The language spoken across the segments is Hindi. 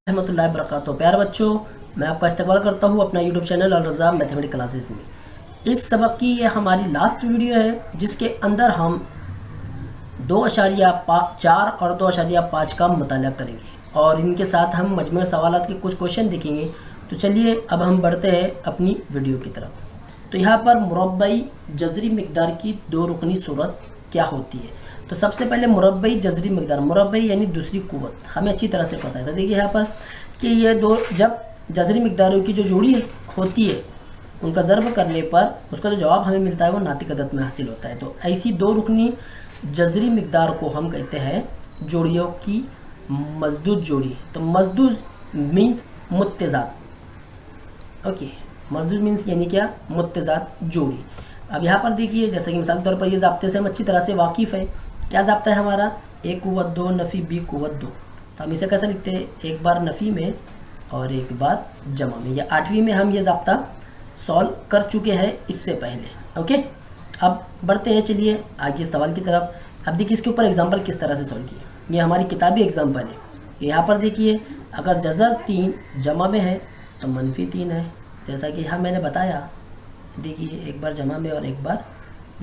रहमतुल्लाहि वबरकातुहू। प्यारे बच्चों, मैं आपका इस्तकबाल करता हूँ अपना यूट्यूब चैनल अल रज़ा मैथमेटिक्स क्लासेस में। इस सबक की ये हमारी लास्ट वीडियो है जिसके अंदर हम 2.4 और 2.5 का मुताला करेंगे और इनके साथ हम मजमूई सवालात के कुछ क्वेश्चन देखेंगे। तो चलिए अब हम बढ़ते हैं अपनी वीडियो की तरफ। तो यहाँ पर मुरब्बई जज़री मिक़दार की दो रुकनी सूरत क्या होती है। तो सबसे पहले मुरब्बई जज़री मिक़दार, मुरब्बई यानी दूसरी कुव्वत, हमें अच्छी तरह से पता है। तो देखिए यहाँ पर कि ये दो जब जज़री मिक़दारों की जो जोड़ी होती है उनका ज़र्ब करने पर उसका जो जवाब हमें मिलता है वो नातिक अदद में हासिल होता है। तो ऐसी दो रुकनी जज़री मिक़दार को हम कहते हैं जोड़ियों की मज़दूद जोड़ी। तो मज़दूद मीन्स मुत्तेज़ाद, ओके, मज़दूद मीन्स यानी क्या, मुत्तेज़ाद जोड़ी। अब यहाँ पर देखिए जैसे कि मिसाल के तौर पर ये ज़ाब्ते से हम अच्छी तरह से वाकिफ़ है। क्या ज़ाब्ता है हमारा, एक कुव्वत दो नफ़ी बी कुव्वत दो। तो हम इसे कैसे लिखते हैं, एक बार नफ़ी में और एक बार जमा में। या 8वीं में हम ये ज़ाब्ता सॉल्व कर चुके हैं इससे पहले। ओके, अब बढ़ते हैं चलिए आगे सवाल की तरफ। अब देखिए इसके ऊपर एग्जाम्पल किस तरह से सॉल्व किए, ये हमारी किताबी एग्जाम्पल है। यहाँ पर देखिए अगर जज़र 3 जमा में है तो -3 है, जैसा कि यहाँ मैंने बताया। देखिए एक बार जमा में और एक बार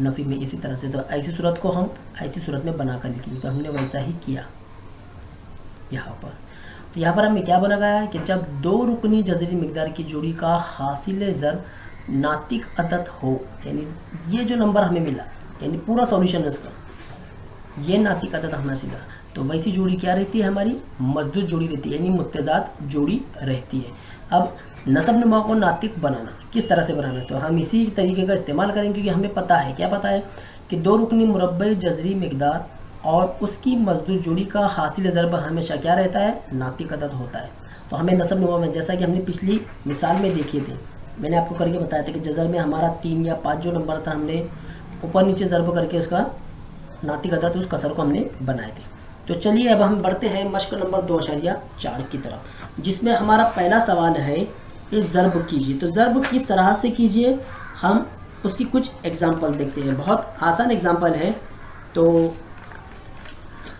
नफ़ी में, इसी तरह से। तो ऐसी सूरत को हम ऐसी सूरत में बना कर लिखेंगे। तो हमने वैसा ही किया यहाँ पर। तो यहाँ पर हमें क्या बना गया है कि जब दो रुकनी जज़री मिक़दार की जोड़ी का हासिल ज़र्ब नातिक अदद हो, यानी ये जो नंबर हमें मिला यानी पूरा सॉल्यूशन है इसका, ये नातिक अदद हमें हासिल हुआ, तो वैसी जोड़ी क्या रहती है हमारी, मज़दूद जोड़ी रहती है, यानी मुत्तेज़ाद जोड़ी रहती है। अब नसब नुमा को नातिक बनाना किस तरह से बनाना, तो हम इसी तरीके का इस्तेमाल करेंगे क्योंकि हमें पता है, क्या पता है कि दो रुकनी मुरब्बई जज़री मिक़दार और उसकी मज़दूद जोड़ी का हासिल ज़र्ब हमेशा क्या रहता है, नातिक अदद होता है। तो हमें नसब नुमा में, जैसा कि हमने पिछली मिसाल में देखे थे, मैंने आपको करके बताया था कि जज़र में हमारा 3 या 5 जो नंबर था हमने ऊपर नीचे ज़र्ब करके उसका नातिक अदद उस कसर को हमने बनाए थे। तो चलिए अब हम बढ़ते हैं मश्क नंबर 2.4 की तरफ, जिसमें हमारा पहला सवाल है कि ज़र्ब कीजिए। तो ज़र्ब किस तरह से कीजिए, हम उसकी कुछ एग्जाम्पल देखते हैं। बहुत आसान एग्जाम्पल है। तो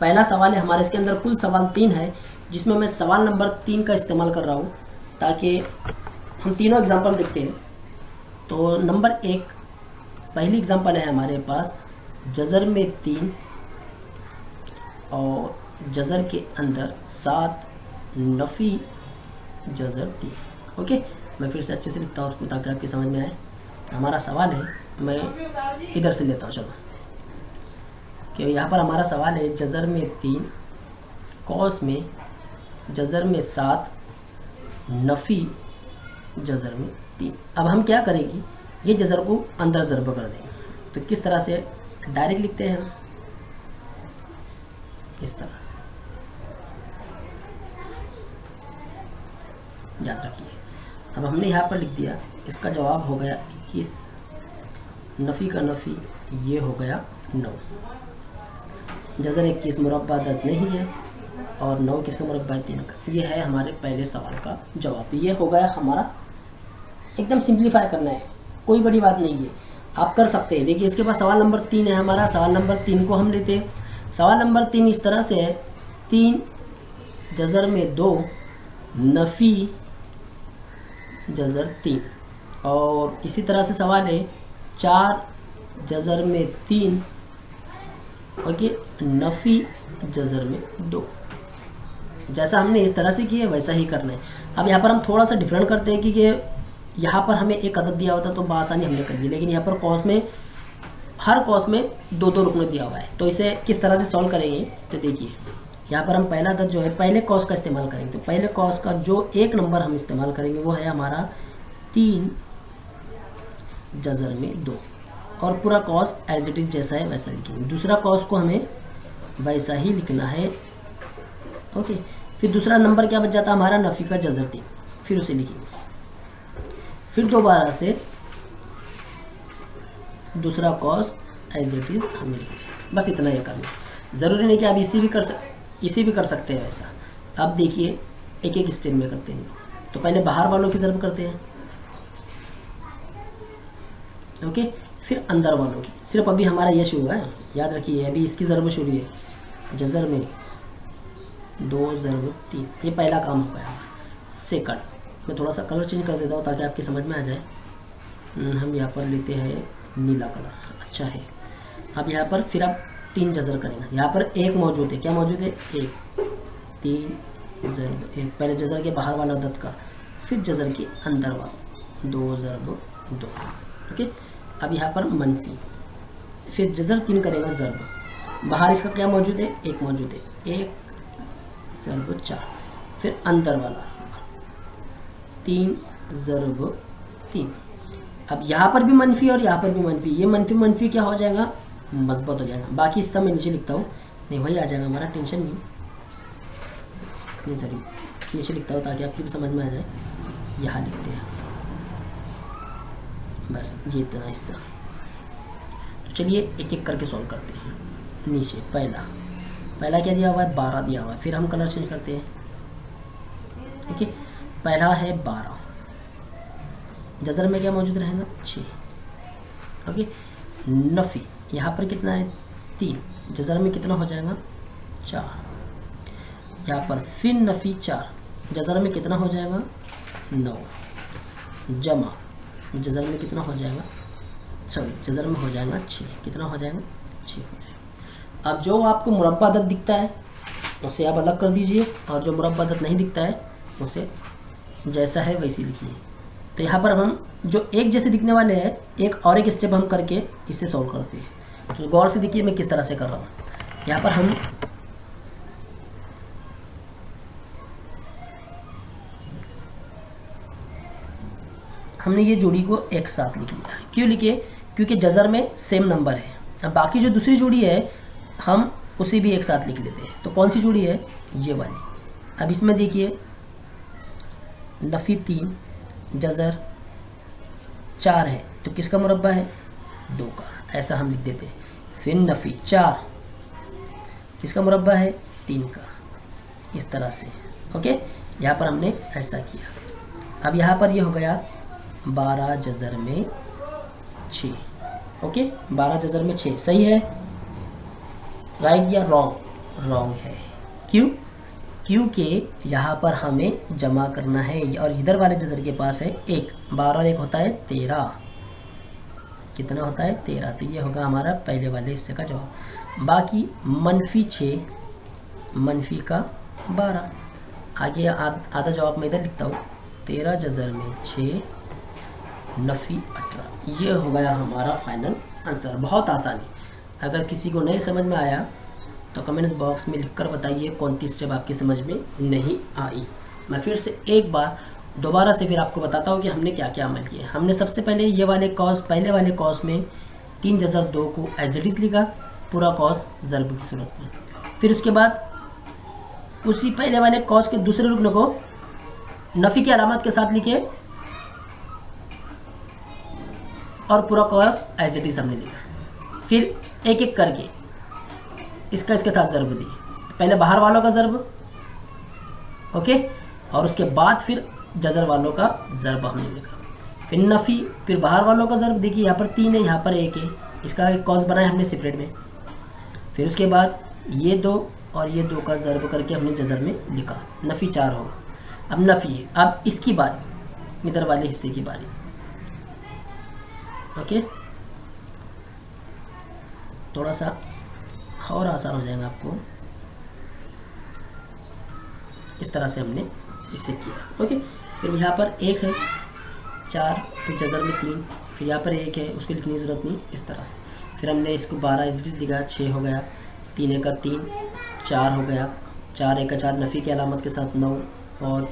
पहला सवाल है हमारे, इसके अंदर कुल सवाल 3 है, जिसमें मैं सवाल नंबर 3 का इस्तेमाल कर रहा हूँ ताकि हम तीनों एग्जाम्पल देखते हैं। तो नंबर 1 पहली एग्जाम्पल है हमारे पास, जज़र में 3 और जज़र के अंदर 7 नफ़ी जज़र 3। ओके, मैं फिर से अच्छे से लिखता हूँ उसको ताकि आपकी समझ में आए। हमारा सवाल है, मैं इधर से लेता हूँ, चलो कि यहाँ पर हमारा सवाल है जज़र में 3 कौस में जज़र में 7 नफ़ी जज़र में 3। अब हम क्या करेंगे, ये जज़र को अंदर ज़र्ब कर देंगे। तो किस तरह से, डायरेक्ट लिखते हैं हम इस तरह से, याद रखिए। अब हमने यहाँ पर लिख दिया, इसका जवाब हो गया 21, नफ़ी का नफ़ी ये हो गया 9। जज़र 21 मुरब्बा अदद नहीं है और 9 किसका मुरब्बा है, 3 का। ये है हमारे पहले सवाल का जवाब। ये हो गया हमारा, एकदम सिंप्लीफाई करना है, कोई बड़ी बात नहीं है, आप कर सकते हैं। देखिए इसके बाद सवाल नंबर 3 है हमारा। सवाल नंबर 3 को हम लेते हैं। सवाल नंबर 3 इस तरह से है, 3 जज़र में 2 नफ़ी जज़र 3। और इसी तरह से सवाल है 4 जज़र में 3 ओके नफ़ी जज़र में 2। जैसा हमने इस तरह से किया वैसा ही करना है। अब यहाँ पर हम थोड़ा सा डिफरेंट करते हैं कि यहाँ पर हमें एक अदद दिया होता तो बआसानी हमने कर ली, लेकिन यहाँ पर कौस में, हर कौस में 2-2 रुकने दिया हुआ है। तो इसे किस तरह से सॉल्व करेंगे, तो देखिए यहाँ पर हम पहला अदद जो है पहले कौस का इस्तेमाल करेंगे। तो पहले कौस का जो एक नंबर हम इस्तेमाल करेंगे वो है हमारा 3 जज़र में 2, और पूरा कौस एज इट इज जैसा है वैसा लिखेंगे। दूसरा कौस को हमें वैसा ही लिखना है। ओके, फिर दूसरा नंबर क्या बच जाता है हमारा, नफ़ी का जज़र 3, फिर उसे लिखेंगे। फिर दोबारा से दूसरा कॉस एज इट इज़ हमें लिखेंगे। बस इतना ही करना, ज़रूरी नहीं कि आप इसी भी कर सकते हैं वैसा। अब देखिए एक एक स्टेप में करते हैं। तो पहले बाहर वालों की ज़र्ब करते हैं, ओके, फिर अंदर वालों की। सिर्फ अभी हमारा ये शुरू है, याद रखिए अभी इसकी ज़र्ब शुरू है। जज़र में 2 ज़रब 3, ये पहला काम हो गया। सेकंड मैं थोड़ा सा कलर चेंज कर देता हूँ ताकि आपकी समझ में आ जाए। हम यहाँ पर लेते हैं नीला कलर, अच्छा है। अब यहाँ पर फिर आप 3 जज़र करेंगे। यहाँ पर 1 मौजूद है, क्या मौजूद है? 1, 3 ज़रब 1, पहले जज़र के बाहर वाला अदद का, फिर जज़र के अंदर वाला 2 ज़रब 2। ओके, अब यहाँ पर मनफी, फिर जज़र 3 करेगा ज़रब, बाहर इसका क्या मौजूद है? 1 मौजूद है, 1 ज़रब 4, फिर अंदर वाला 3 ज़रब 3। अब यहाँ पर भी मनफी और यहाँ पर भी मनफी, ये मनफी मनफी क्या हो जाएगा? मजबूत हो जाएगा। बाकी इसका मैं नीचे लिखता हूँ, नहीं वही आ जाएगा हमारा, टेंशन नहीं सॉरी, नीचे लिखता हूँ ताकि आपकी भी समझ में आ जाए। यहाँ लिखते हैं बस ये इतना हिस्सा। तो चलिए एक एक करके सॉल्व करते हैं। नीचे पहला क्या दिया हुआ है? 12 दिया हुआ है। फिर हम कलर चेंज करते हैं। ठीक है, पहला है 12, जज़र में क्या मौजूद रहेगा? 6। ओके, नफ़ी यहाँ पर कितना है? 3, जज़र में कितना हो जाएगा? 4। यहाँ पर फिर नफ़ी 4, जज़र में कितना हो जाएगा? 9। जमा जज़र में कितना हो जाएगा? सॉरी, जज़र में हो जाएगा 6। कितना हो जाएगा? 6 हो जाएगा। अब जो आपको मुरब्बा अदद दिखता है उसे आप अलग कर दीजिए, और जो मुरब्बा अदद नहीं दिखता है उसे जैसा है वैसे लिखिए। तो यहाँ पर हम जो एक जैसे दिखने वाले हैं, एक और एक स्टेप हम करके इससे सॉल्व करते हैं। तो गौर से देखिए मैं किस तरह से कर रहा हूँ। यहाँ पर हमने ये जोड़ी को एक साथ लिख लिया। क्यों लिखे? क्योंकि जज़र में सेम नंबर है। अब बाकी जो दूसरी जोड़ी है हम उसे भी एक साथ लिख लेते हैं। तो कौन सी जोड़ी है? ये वाली। अब इसमें देखिए नफ़ी 3, जज़र 4 है, तो किसका मुरब्बा है? 2 का, ऐसा हम लिख देते हैं। फिर नफ़ी 4, किसका मुरब्बा है? 3 का, इस तरह से। ओके, यहाँ पर हमने ऐसा किया। अब यहाँ पर ये हो गया 12 जज़र में 6। ओके, 12 जज़र में 6 सही है? राइट या रॉन्ग? रॉन्ग है। क्यों? क्योंकि यहाँ पर हमें जमा करना है, और इधर वाले जज़र के पास है 1, 12 और 1 होता है 13। कितना होता है? 13। तो ये होगा हमारा पहले वाले हिस्से का जवाब। बाकी मनफी 6, मनफी का 12। आगे आधा जवाब मैं इधर लिखता हूँ, 13 जज़र में 6, नफ़ी 18। ये हो गया हमारा फाइनल आंसर। बहुत आसानी। अगर किसी को नहीं समझ में आया तो कमेंट्स बॉक्स में लिखकर बताइए कौन सी स्टेप आपकी समझ में नहीं आई। मैं फिर से एक बार दोबारा से फिर आपको बताता हूँ कि हमने क्या क्या अमल किया। हमने सबसे पहले ये वाले कॉस, पहले वाले कॉस में 3 जज़र 2 को एज इट इज़ लिखा, पूरा कॉस ज़रब की सूरत में। फिर उसके बाद उसी पहले वाले कॉस के दूसरे रुकन को नफ़ी की अलामत के साथ लिखे और पूरा कॉस एज इट इज़ हमने लिखा। फिर एक एक करके इसका इसके साथ ज़रब दिए। तो पहले बाहर वालों का ज़रब, ओके, और उसके बाद फिर जज़र वालों का ज़रब हमने लिखा। फिर नफ़ी, फिर बाहर वालों का ज़रब। देखिए यहाँ पर 3 है, यहाँ पर 1 है, इसका एक कॉस बनाया हमने सेपरेट में। फिर उसके बाद ये 2 और ये 2 का ज़रब करके हमने जज़र में लिखा। नफ़ी 4 होगा। अब नफ़ी, अब इसकी बारी, इधर वाले हिस्से की बारी। ओके, थोड़ा सा और आसान हो जाएगा आपको। इस तरह से हमने इससे किया। ओके, फिर यहाँ पर 1 है, 4, फिर जज़र में 3, फिर यहाँ पर 1 है, उसको लिखने की ज़रूरत नहीं, इस तरह से। फिर हमने इसको 12 इस लिखा, 6 हो गया, 3 1 का 3, 4 हो गया, 4 1 का 4, नफ़ी की अलामत के साथ 9 और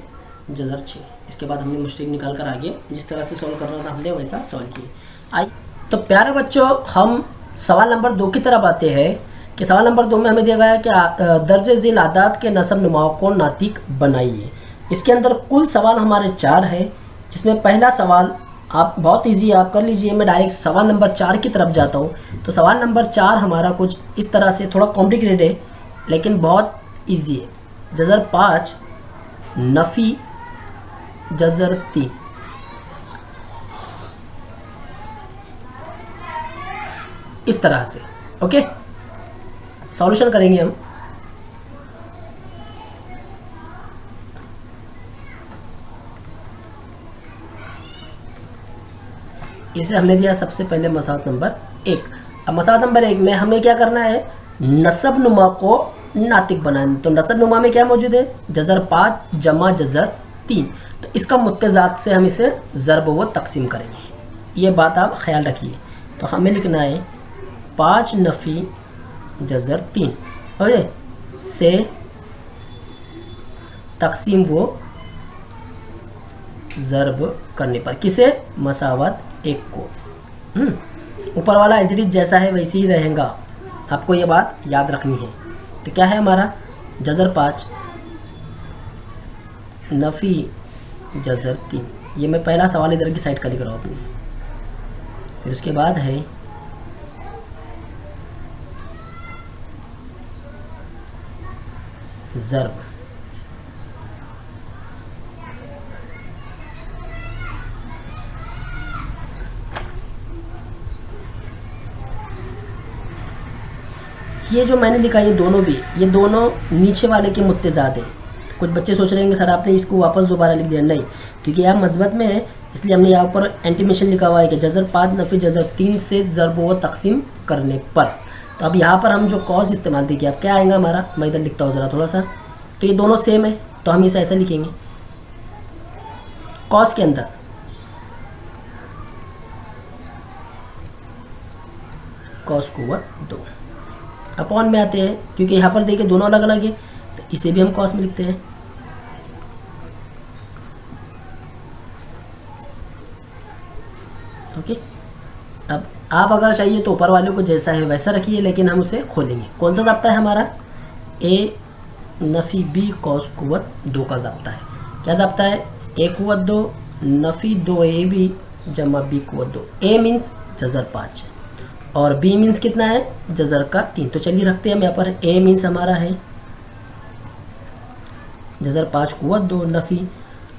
जज़र 6। इसके बाद हमने मुश्तिक निकाल कर आगे जिस तरह से सॉल्व करना था हमने वैसा सॉल्व किया। आई तो प्यारे बच्चों, हम सवाल नंबर 2 की तरफ आते हैं कि सवाल नंबर 2 में हमें दिया गया है कि दर्जे झेल आदात के नसब नुमाओं को नातिक बनाइए। इसके अंदर कुल सवाल हमारे 4 हैं, जिसमें पहला सवाल आप बहुत इजी आप कर लीजिए। मैं डायरेक्ट सवाल नंबर 4 की तरफ जाता हूँ। तो सवाल नंबर 4 हमारा कुछ इस तरह से, थोड़ा कॉम्प्लिकेटेड है लेकिन बहुत इजी है। जज़र 5, नफ़ी जज़र 3। इस तरह से। ओके, सॉल्यूशन करेंगे हम। इसे हमने दिया सबसे पहले मसावत नंबर 1। अब मसावत नंबर 1 में हमें क्या करना है, नसब नुमा को नातिक बनाना। तो नसब नुमा में क्या मौजूद है, जज़र 5 जमा जज़र 3। तो इसका मुत्तज़ात से हम इसे ज़रब व तकसीम करेंगे, ये बात आप ख्याल रखिए। तो हमें लिखना है 5 नफ़ी जज़र 3 और से तकसीम वो ज़रब करने पर किसे, मसावत 1 को। ऊपर वाला एज इट इज जैसा है वैसे ही रहेगा, आपको ये बात याद रखनी है। तो क्या है हमारा, जज़र 5 नफ़ी जज़र 3। ये मैं पहला सवाल इधर की साइड का लिख रहा हूँ अपनी। फिर उसके बाद है ज़रब। ये जो मैंने लिखा, ये दोनों भी, ये दोनों नीचे वाले के मुत्तज़ाद हैं। कुछ बच्चे सोच रहे हैं सर आपने इसको वापस दोबारा लिख दिया, नहीं, क्योंकि यहाँ मज़बत में है इसलिए हमने यहाँ पर एंटीमेशन लिखा हुआ है कि जज़र 5 नफ़ी जज़र 3 से ज़रब व तकसीम करने पर। तो अब यहाँ पर हम जो कॉज इस्तेमाल देखिए, अब क्या आएगा हमारा, मैं इधर लिखता हूँ ज़रा थोड़ा सा। तो ये दोनों सेम है तो हम इसे ऐसा लिखेंगे, कॉज के अंदर कॉस कुव्वत 2 अपॉन में आते हैं, क्योंकि यहाँ पर देखिए दोनों अलग अलग है तो इसे भी हम कॉस में लिखते हैं। ओके, अब आप अगर चाहिए तो ऊपर वाले को जैसा है वैसा रखिए, लेकिन हम उसे खोलेंगे। कौन सा ज़ाब्ता है हमारा, ए नफ़ी बी कॉस कुव्वत 2 का ज़ाब्ता है। क्या ज़ाब्ता है, ए कुव्वत 2 नफ़ी 2 ए बी जमा बी कुव्वत 2। ए मीन्स जज़र 5 और बी मीन्स कितना है, जज़र का 3। तो चलिए रखते हैं हम यहाँ पर, ए मीन्स हमारा है जज़र 5 कुव्वत 2 नफ़ी,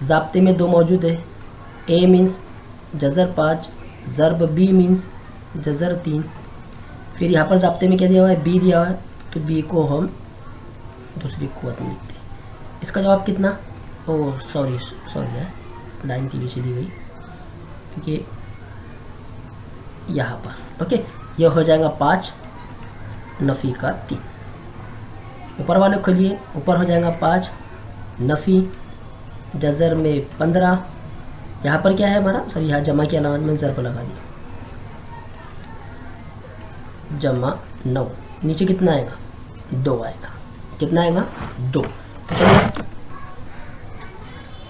ज़ाब्ते में 2 मौजूद है, ए मीन्स जज़र 5 ज़रब बी मीन्स जज़र 3। फिर यहाँ पर ज़ाब्ते में क्या दिया हुआ है, बी दिया हुआ है, तो बी को हम दूसरी कुव्वत में लिखते हैं। इसका जवाब कितना, ओह सॉरी है, लाइन की नीचे दी गई क्योंकि यहाँ पर। ओके, यह हो जाएगा 5 नफ़ी का 3। ऊपर वाले खोलिए, ऊपर हो जाएगा 5 नफ़ी जज़र में 15। यहाँ पर क्या है हमारा, सॉरी यहाँ जमा की अलामत में ज़रब लगा दिया, जमा 9। नीचे कितना आएगा, 2 आएगा। कितना आएगा, 2। तो चलिए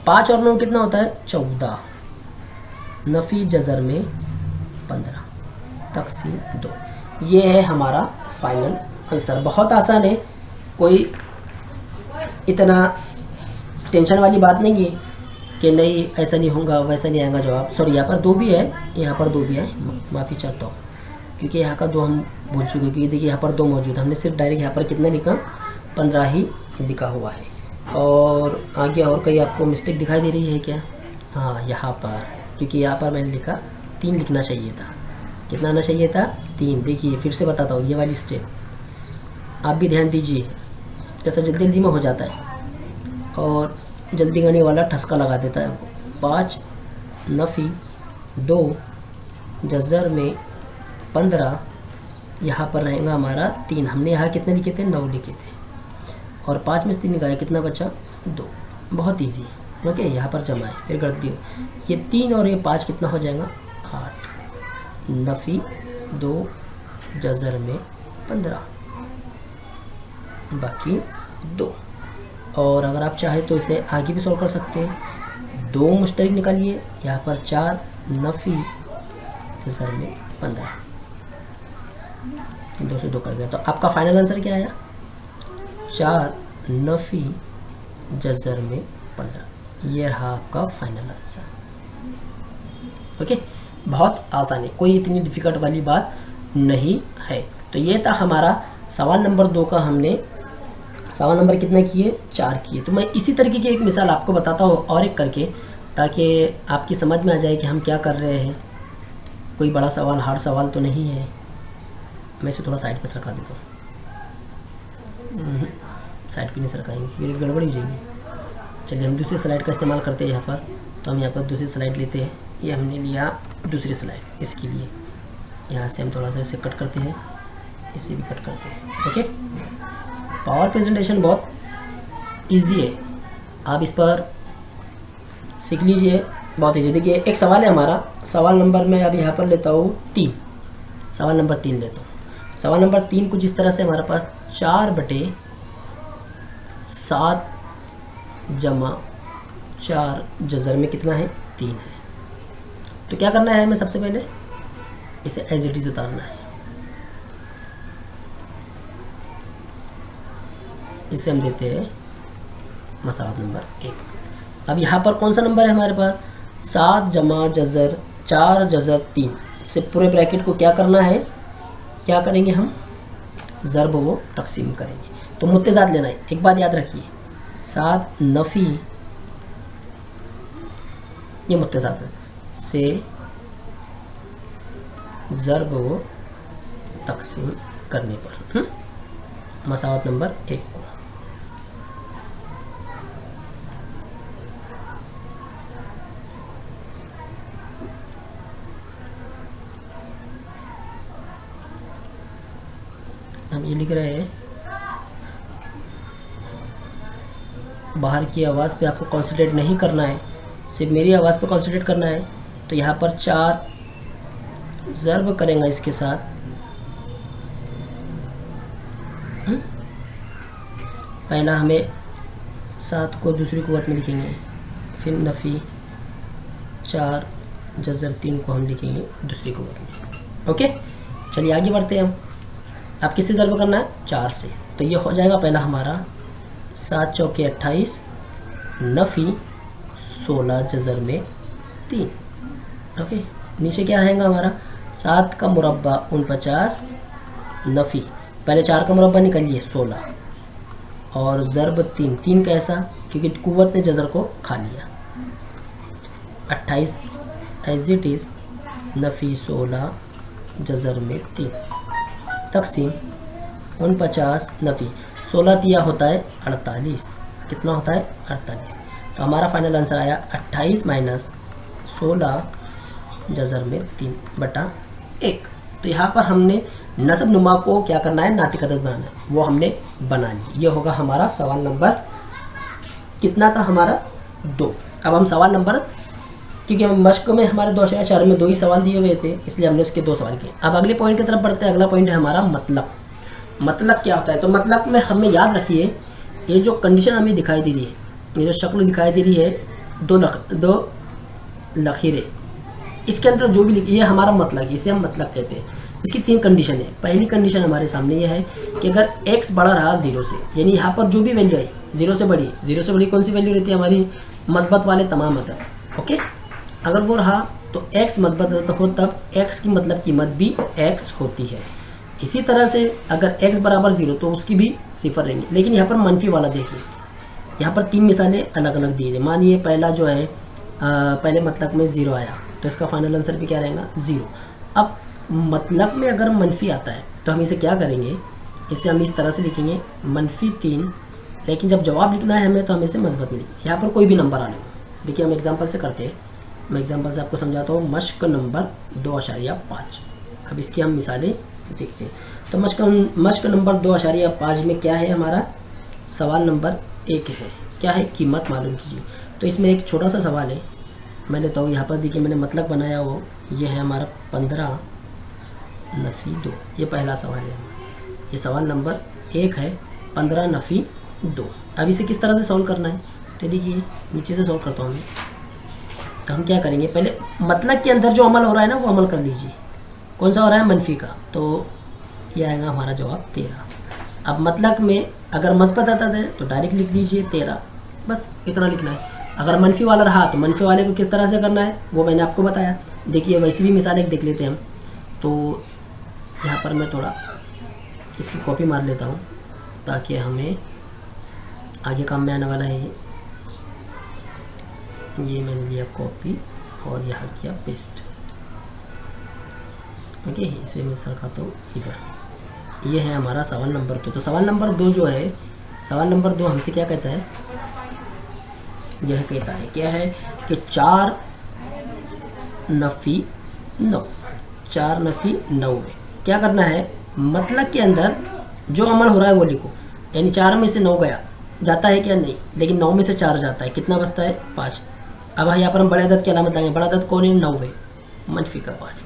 5 और 9 कितना होता है, 14 नफ़ी जज़र में 15 तकसीम 2। ये है हमारा फाइनल आंसर। बहुत आसान है, कोई इतना टेंशन वाली बात नहीं है कि नहीं ऐसा नहीं होगा वैसा नहीं आएगा जवाब। सॉरी यहाँ पर 2 भी है, यहाँ पर 2 भी है, माफ़ी चाहता हूँ क्योंकि यहाँ का 2 हम भूल चुके, क्योंकि देखिए यहाँ पर 2 मौजूद, हमने सिर्फ डायरेक्ट यहाँ पर कितना लिखा, 15 ही लिखा हुआ है। और आगे और कहीं आपको मिस्टेक दिखाई दे रही है क्या, हाँ यहाँ पर, क्योंकि यहाँ पर मैंने लिखा 3 लिखना चाहिए था। कितना आना चाहिए था, 3। देखिए फिर से बताता हूँ, ये वाली स्टेप आप भी ध्यान दीजिए, जैसा जल्दी जल्दी में हो जाता है और जल्दी करने वाला ठसका लगा देता है। 5 नफ़ी 2 जज़र में 15, यहाँ पर रहेगा हमारा 3। हमने यहाँ कितने लिखे थे, 9 लिखे थे और 5 में से 3 निकाले, कितना बचा, 2। बहुत ईजी है। ओके, यहाँ पर जमा है, फिर गलती हो, ये 3 और ये 5 कितना हो जाएगा, 8 नफ़ी 2 जज़र में 15 बाकी 2। और अगर आप चाहें तो इसे आगे भी सॉल्व कर सकते हैं। 2 मुश्तरक निकालिए, यहाँ पर 4 नफ़ी जज़र में 15, 2 से 2 कर गया। तो आपका फाइनल आंसर क्या आया, 4 नफ़ी जज़र में 15। ये रहा आपका फाइनल आंसर। ओके, बहुत आसान है, कोई इतनी डिफ़िकल्ट वाली बात नहीं है। तो ये था हमारा सवाल नंबर 2 का, हमने सवाल नंबर कितना किए, 4 किए। तो मैं इसी तरीके की एक मिसाल आपको बताता हूँ और एक करके, ताकि आपकी समझ में आ जाए कि हम क्या कर रहे हैं। कोई बड़ा सवाल, हार्ड सवाल तो नहीं है। मैं इसे थोड़ा साइड पर सरका देता हूँ, साइड पे नहीं सरकाएंगे क्योंकि गड़बड़ी हो जाएगी। चलिए हम दूसरी स्लाइड का इस्तेमाल करते हैं यहाँ पर। तो हम यहाँ पर दूसरी स्लाइड लेते हैं, ये हमने लिया दूसरी स्लाइड, इसके लिए यहाँ से हम थोड़ा सा इसे कट करते हैं, इसे भी कट करते हैं। ओके, पावर प्रेजेंटेशन बहुत इजी है, आप इस पर सीख लीजिए, बहुत इजी। देखिए एक सवाल है हमारा, सवाल नंबर मैं अब यहाँ पर लेता हूँ 3, सवाल नंबर 3 लेता हूँ। सवाल नंबर 3 कुछ इस तरह से हमारे पास 4/7 जमा 4 जज़र में कितना है 3 है। तो क्या करना है हमें, सबसे पहले इसे एज इट इज उतारना है। इसे हम देते हैं मसावत नंबर 1। अब यहाँ पर कौन सा नंबर है हमारे पास, 7 जमा जज़र 4 जज़र 3 से पूरे ब्रैकेट को क्या करना है, क्या करेंगे हम, ज़र्ब वो तकसीम करेंगे। तो मुत्तेज़ात लेना है, एक बात याद रखिए, 7 नफ़ी ये मुत्तेज़ात है से ज़र्ब वो तकसीम करने पर मसावत नंबर 1 को। हम ये लिख रहे हैं, बाहर की आवाज़ पे आपको कॉन्सेंट्रेट नहीं करना है, सिर्फ मेरी आवाज़ पे कॉन्सेंट्रेट करना है। तो यहाँ पर 4 ज़र्ब करेंगे इसके साथ, पहला हमें 7 को दूसरी कुव्वत में लिखेंगे, फिर नफ़ी 4 जज़र 3 को हम लिखेंगे दूसरी कुव्वत में। ओके, चलिए आगे बढ़ते हैं हम। अब किससे ज़र्ब करना है, 4 से। तो ये हो जाएगा पहला हमारा 7 चौके 28 नफ़ी 16 जज़र में 3। ओके, नीचे क्या रहेगा हमारा, 7 का मुरब्बा 49 नफ़ी, पहले 4 का मुरब्बा निकालिए 16 और ज़र्ब 3 कैसा, क्योंकि कुव्वत ने जज़र को खा लिया। 28 एज इट इज़ नफ़ी 16 जज़र में 3 तकसीम 49 नफ़ी 16 तिया होता है 48, कितना होता है 48। तो हमारा फाइनल आंसर आया 28 माइनस 16 जज़र में 3/1। तो यहाँ पर हमने नस्ब नुमा को क्या करना है, नातिक अदद बनाना है, वो हमने बना लिया। ये होगा हमारा सवाल नंबर कितना था हमारा 2। अब हम सवाल नंबर, क्योंकि हम मश्क में हमारे 2.4 में 2 ही सवाल दिए हुए थे, इसलिए हमने उसके 2 सवाल किए। अब अगले पॉइंट की तरफ बढ़ते हैं। अगला पॉइंट है हमारा मतलब। मतलब क्या होता है, तो मतलब में हमें याद रखिए, ये जो कंडीशन हमें दिखाई दे रही है, ये जो शक्ल दिखाई दे रही है, 2 लकीरें, इसके अंदर जो भी लिखी, ये हमारा मतलब, इसे हम मतलब कहते हैं। इसकी 3 कंडीशन है। पहली कंडीशन हमारे सामने ये है कि अगर x बड़ा रहा 0 से, यानी यहाँ पर जो भी वैल्यू है 0 से बड़ी, 0 से बड़ी कौन सी वैल्यू रहती है हमारी, मस्बत वाले तमाम अदद। ओके, अगर वो रहा तो x मस्बत अदद हो, तब x की मतलब कीमत भी x होती है। इसी तरह से अगर x बराबर 0 तो उसकी भी 0 रहेंगी। लेकिन यहाँ पर मनफी वाला देखिए, यहाँ पर 3 मिसालें अलग अलग दी है। मानिए पहला जो है पहले मतलब में 0 आया, तो इसका फाइनल आंसर भी क्या रहेगा 0। अब मतलब में अगर मनफी आता है तो हम इसे क्या करेंगे, इसे हम इस तरह से लिखेंगे -3, लेकिन जब जवाब लिखना है हमें तो हम इसे मस्बत में लिखेंगे। यहाँ पर कोई भी नंबर आ लेगा। देखिए हम एग्जांपल से करते हैं, मैं एग्जांपल से आपको समझाता हूँ। मश्क नंबर 2.5, अब इसकी हम मिसालें देखते हैं। तो मश्क नंबर 2.5 में क्या है हमारा, सवाल नंबर 1 है, क्या है, कीमत मालूम कीजिए। तो इसमें एक छोटा सा सवाल है, मैं लेता हूँ। यहाँ पर देखिए मैंने मतलब बनाया वो, ये है हमारा 15 नफ़ी 2, ये पहला सवाल है। ये सवाल नंबर 1 है, 15 नफ़ी 2। अब इसे किस तरह से सॉल्व करना है, तो देखिए नीचे से सॉल्व करता हूँ मैं। तो हम क्या करेंगे, पहले मतलब के अंदर जो अमल हो रहा है ना, वो अमल कर लीजिए। कौन सा हो रहा है, मनफी का, तो ये आएगा हमारा जवाब 13। अब मतलब में अगर मस्बत आता है तो डायरेक्ट लिख लीजिए 13, बस इतना लिखना है। अगर मनफी वाला रहा तो मनफी वाले को किस तरह से करना है वो मैंने आपको बताया। देखिए वैसी भी मिसाल एक देख लेते हैं हम। तो यहाँ पर मैं थोड़ा इसकी कॉपी मार लेता हूँ ताकि हमें आगे काम में आने वाला है। ये मैंने लिया कॉपी और यहाँ किया पेस्ट। ओके, इसे मैं सरकाता हूँ इधर। ये है हमारा सवाल नंबर 2। तो सवाल नंबर 2 जो है, सवाल नंबर 2 हमसे क्या कहता है, यह कहता है क्या है कि 4 नफ़ी 9, 4 नफ़ी 9 में क्या करना है, मतलब के अंदर जो अमल हो रहा है वो लिखो। यानी 4 में से 9 गया, जाता है क्या, नहीं, लेकिन 9 में से 4 जाता है, कितना बचता है, 5। अब यहाँ पर हम बड़े अदद की अलामत लगाएंगे, बड़ा अदद कौन है, 9 है, मनफी का 5।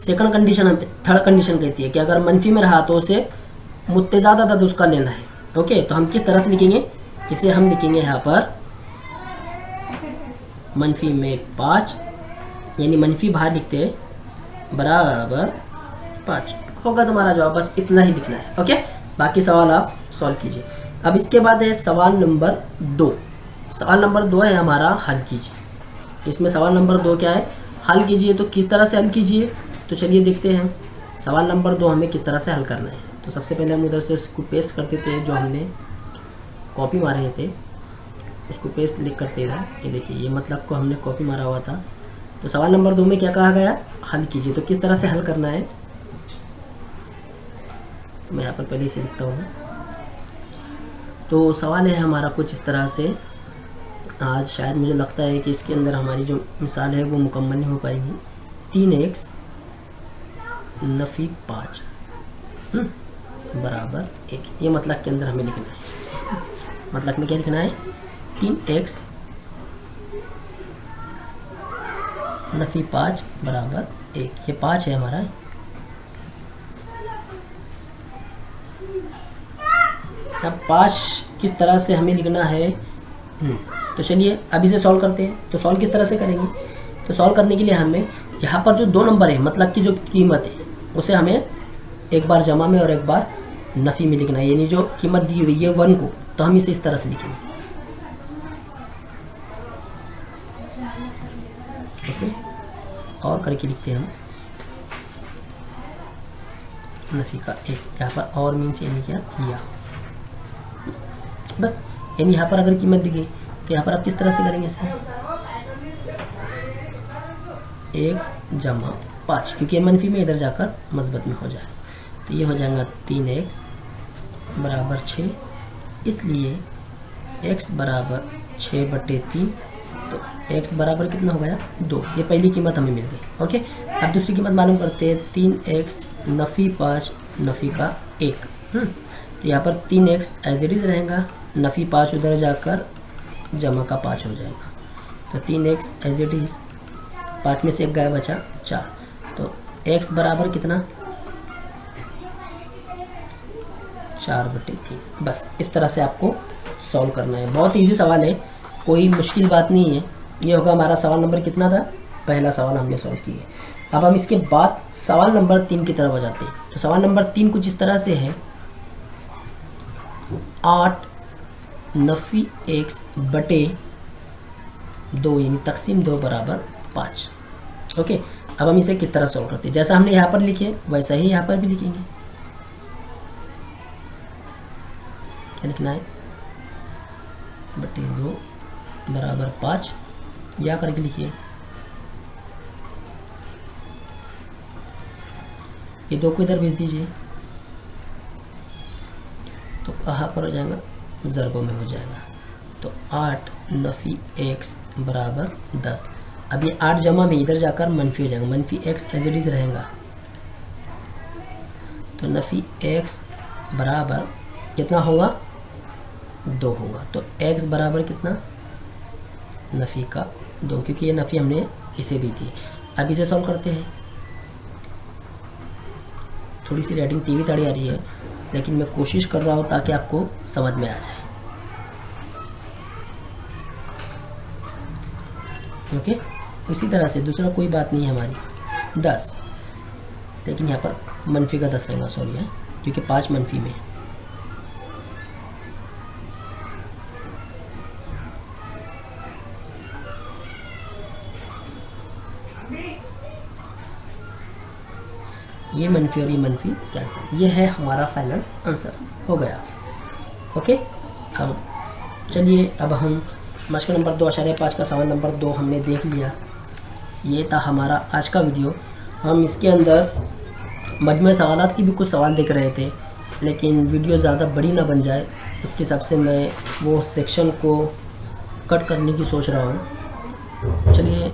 सेकंड कंडीशन, हम थर्ड कंडीशन कहती है कि अगर मनफी में रहा तो उसे मुत्तेज़ाद अदद उसका लेना है। ओके, तो हम किस तरह से लिखेंगे, इसे हम लिखेंगे यहाँ पर मनफी में 5, यानी मनफी बाहर लिखते हैं बराबर 5 होगा तुम्हारा जवाब। बस इतना ही लिखना है। ओके, बाकी सवाल आप सॉल्व कीजिए। अब इसके बाद है सवाल नंबर 2। सवाल नंबर 2 है हमारा हल कीजिए। इसमें सवाल नंबर 2 क्या है, हल कीजिए। तो किस तरह से हल कीजिए, तो चलिए देखते हैं सवाल नंबर 2 हमें किस तरह से हल करना है। तो सबसे पहले हम उधर से उसको पेस्ट करते थे, जो हमने कॉपी मारे थे उसको पेस्ट लिख करते थे। ये देखिए, ये मतलब को हमने कॉपी मारा हुआ था। तो सवाल नंबर 2 में क्या कहा गया, हल कीजिए। तो किस तरह से हल करना है, तो मैं यहाँ पर पहले इसे लिखता हूँ। तो सवाल है हमारा कुछ इस तरह से। आज शायद मुझे लगता है कि इसके अंदर हमारी जो मिसाल है वो मुकम्मल नहीं हो पाएगी। 3x नफ़ी 5 बराबर 1, ये मतलब के अंदर हमें लिखना है। मतलब में क्या लिखना है, 3x नफ़ी 5 बराबर 1, ये 5 है हमारा। अब 5 किस तरह से हमें लिखना है, तो चलिए अब इसे सॉल्व करते हैं। तो सॉल्व किस तरह से करेंगे, तो सॉल्व करने के लिए हमें यहाँ पर जो 2 नंबर है, मतलब की जो कीमत है उसे हमें एक बार जमा में और एक बार नफ़ी में लिखना है। यानी जो कीमत दी हुई है 1 को, तो हम इसे इस तरह से लिखेंगे। ओके, और करके लिखते हैं हम नफ़ी का 1, यहाँ पर और मीन्स यानी क्या, या बस। यानी यहाँ पर अगर कीमत दी गई तो यहाँ पर आप किस तरह से करेंगे इसे, 1 जमा 5, क्योंकि मनफी में इधर जाकर मस्बत में हो जाए। तो ये हो जाएगा 3x बराबर 6, इसलिए x बराबर 6/3। तो x बराबर कितना हो गया, 2। ये पहली कीमत हमें मिल गई। ओके, अब दूसरी कीमत मालूम करते हैं। 3x नफ़ी 5 नफ़ी का 1। तो यहाँ पर 3x एज इट इज़ रहेगा, नफ़ी 5 उधर जाकर जमा का 5 हो जाएगा। तो 3x एज इट इज़, 5 में से 1 गया, बचा 4। तो x बराबर कितना, 4/3। बस इस तरह से आपको सॉल्व करना है। बहुत इजी सवाल है, कोई मुश्किल बात नहीं है। ये होगा हमारा सवाल नंबर कितना था, पहला सवाल हमने सॉल्व किया। अब हम इसके बाद सवाल नंबर 3 की तरफ आ जाते हैं। तो सवाल नंबर 3 कुछ इस तरह से है, 8 नफ़ी x बटे 2 यानी तकसीम 2 बराबर 5। ओके, अब हम इसे किस तरह सॉल्व करते हैं, जैसा हमने यहाँ पर लिखे वैसा ही यहाँ पर भी लिखेंगे। क्या लिखना है, बटे 2 बराबर 5, या करके लिखिए। ये 2 को इधर भेज दीजिए, तो कहाँ पर हो जाएगा, ज़रबों में हो जाएगा। तो 8 नफ़ी x बराबर 10। अब ये 8 जमा में इधर जाकर मनफी हो जाएगा, मनफी x एज इट इज़ रहेगा। तो नफ़ी x बराबर कितना होगा, 2 होगा। तो x बराबर कितना, नफ़ी का 2, क्योंकि ये नफ़ी हमने इसे दी थी। अब इसे सॉल्व करते हैं। थोड़ी सी राइटिंग टीवी ताड़ी आ रही है, लेकिन मैं कोशिश कर रहा हूँ ताकि आपको समझ में आ जाए। ओके, इसी तरह से दूसरा कोई बात नहीं है हमारी। 10, लेकिन यहाँ पर मनफी का 10 रहेगा, सॉरी है, क्योंकि 5 मनफी में। ये मनफी और ये मनफी कैंसिल। ये है हमारा फाइनल आंसर, हो गया। ओके, अब चलिए, अब हम मशक नंबर 2.5 का सवाल नंबर 2 हमने देख लिया। ये था हमारा आज का वीडियो। हम इसके अंदर मजमूई सवालात की भी कुछ सवाल देख रहे थे, लेकिन वीडियो ज़्यादा बड़ी ना बन जाए, इसके हिसाब से मैं वो सेक्शन को कट करने की सोच रहा हूँ। चलिए।